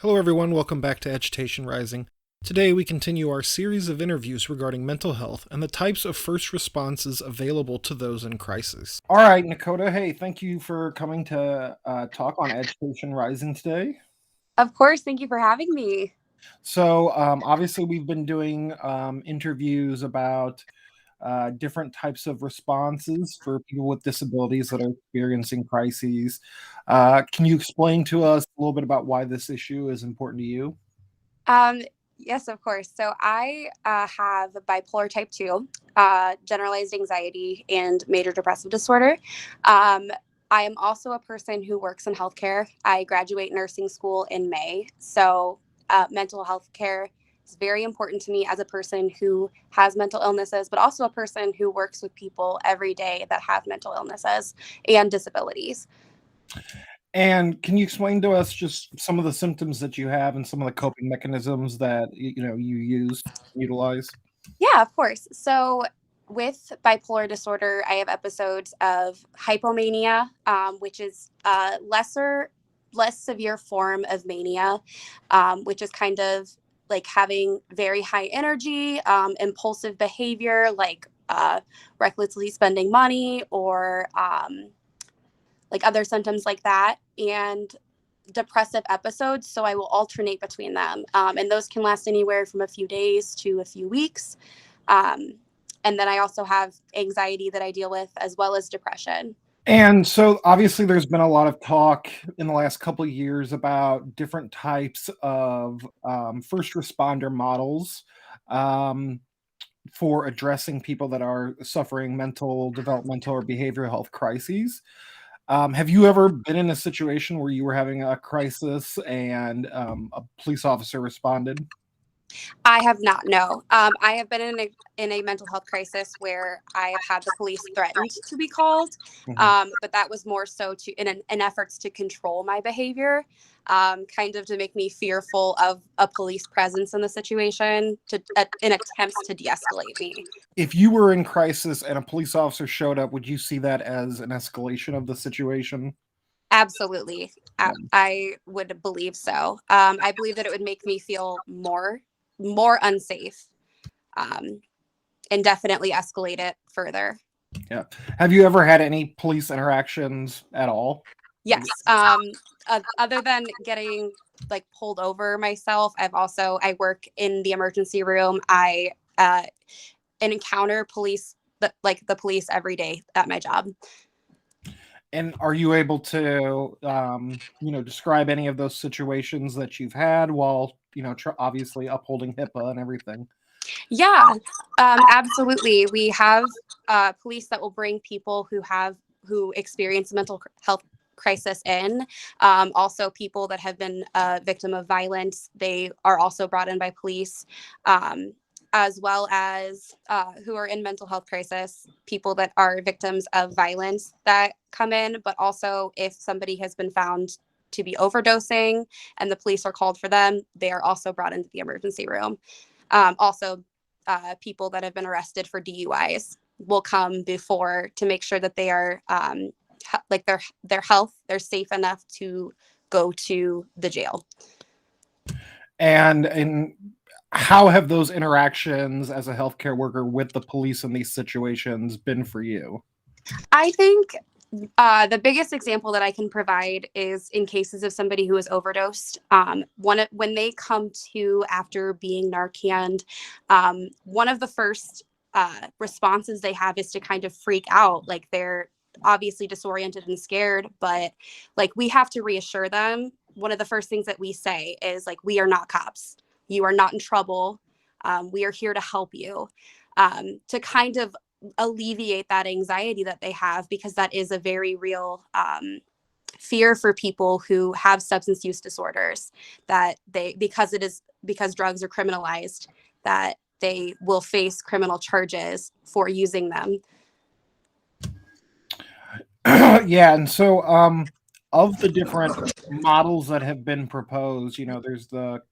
Hello, everyone. Welcome back to Agitation Rising. Today, we continue our series of interviews regarding mental health and the types of first responses available to those in crisis. All right, Nakota. Hey, thank you for coming to talk on Agitation Rising today. Of course. Thank you for having me. So, obviously, we've been doing interviews about different types of responses for people with disabilities that are experiencing crises. Can you explain to us a little bit about why this issue is important to you? Um, yes, of course. So I have bipolar type 2, generalized anxiety, and major depressive disorder. Um, I am also a person who works in healthcare. I graduate nursing school in May. So mental health care is very important to me as a person who has mental illnesses, but also a person who works with people every day that have mental illnesses and disabilities. And can you explain to us just some of the symptoms that you have and some of the coping mechanisms that you utilize? Yeah, of course. So with bipolar disorder, I have episodes of hypomania, which is a less severe form of mania, which is kind of like having very high energy, impulsive behavior, like recklessly spending money or like other symptoms like that. And depressive episodes. So I will alternate between them. And those can last anywhere from a few days to a few weeks. Um, and then I also have anxiety that I deal with, as well as depression. And so, obviously, there's been a lot of talk in the last couple of years about different types of first responder models um, for addressing people that are suffering mental, developmental, or behavioral health crises. Have you ever been in a situation where you were having a crisis and a police officer responded? I have not. No, I have been in a mental health crisis where I have had the police threatened to be called, Mhm. but that was more so to in efforts to control my behavior, kind of to make me fearful of a police presence in the situation, in attempts to de-escalate me. If you were in crisis and a police officer showed up, would you see that as an escalation of the situation? Absolutely. Yeah. I would believe so. I believe that it would make me feel more unsafe, um, and definitely escalate it further. Yeah. Have you ever had any police interactions at all? Like, Yes. Other than getting like pulled over myself, I work in the emergency room. I encounter police, like the police every day at my job. and are you able to, describe any of those situations that you've had while, obviously upholding HIPAA and everything? Yeah, absolutely. We have police that will bring people who experience mental health crisis in. Also, people that have been a victim of violence, they are also brought in by police, um, as well as who are in mental health crisis, people that are victims of violence that come in. But also, if somebody has been found to be overdosing and the police are called for them, they are also brought into the emergency room. Also, people that have been arrested for DUIs will come before to make sure that they are like their health, they're safe enough to go to the jail. And how have those interactions as a healthcare worker with the police in these situations been for you? I think the biggest example that I can provide is in cases of somebody who is overdosed. When they come to after being Narcaned, one of the first responses they have is to kind of freak out, like they're obviously disoriented and scared. But like we have to reassure them. One of the first things that we say is like, "We are not cops. You are not in trouble. We are here to help you." To kind of alleviate that anxiety that they have, because that is a very real fear for people who have substance use disorders, that they because drugs are criminalized, that they will face criminal charges for using them. Yeah, and so of the different models that have been proposed, there's the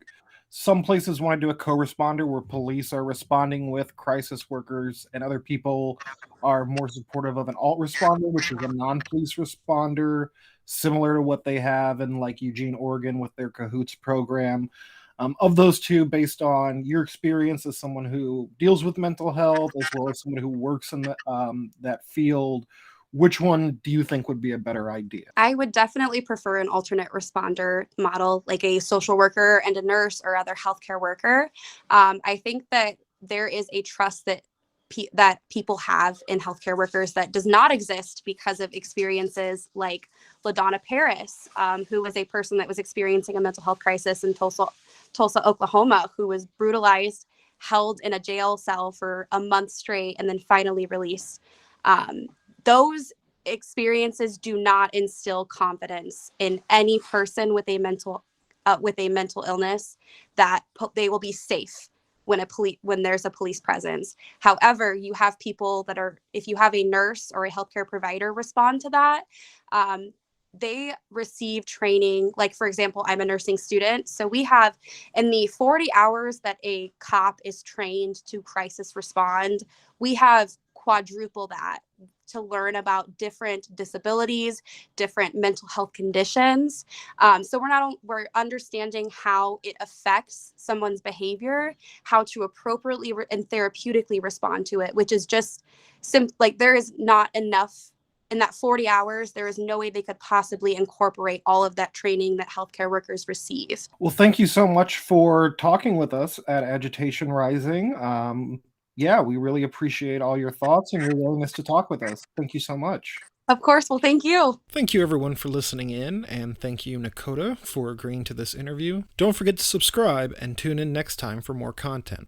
some places want to do a co-responder where police are responding with crisis workers, and other people are more supportive of an alt responder, which is a non-police responder. similar to what they have in like Eugene, Oregon with their Cahoots program. Of those two, based on your experience as someone who deals with mental health as well as someone who works in that field, which one do you think would be a better idea? I would definitely prefer an alternate responder model, like a social worker and a nurse or other healthcare worker. I think that there is a trust that people have in healthcare workers that does not exist because of experiences like LaDonna Paris, who was a person that was experiencing a mental health crisis in Tulsa, Oklahoma, who was brutalized, held in a jail cell for a month straight, and then finally released. Those experiences do not instill confidence in any person with a mental illness that they will be safe when there's a police presence. However, you have people that are, if you have a nurse or a healthcare provider respond to that, they receive training. Like, for example, I'm a nursing student. So we have, in the 40 hours that a cop is trained to crisis respond, we have quadruple that to learn about different disabilities, different mental health conditions. So we're understanding how it affects someone's behavior, how to appropriately and therapeutically respond to it, which is just like there is not enough in that 40 hours. There is no way they could possibly incorporate all of that training that healthcare workers receive. Well, thank you so much for talking with us at Agitation Rising. Yeah, we really appreciate all your thoughts and your willingness to talk with us. Thank you so much. Of course. Well, thank you. Thank you everyone for listening in, and thank you Nakota for agreeing to this interview. Don't forget to subscribe and tune in next time for more content.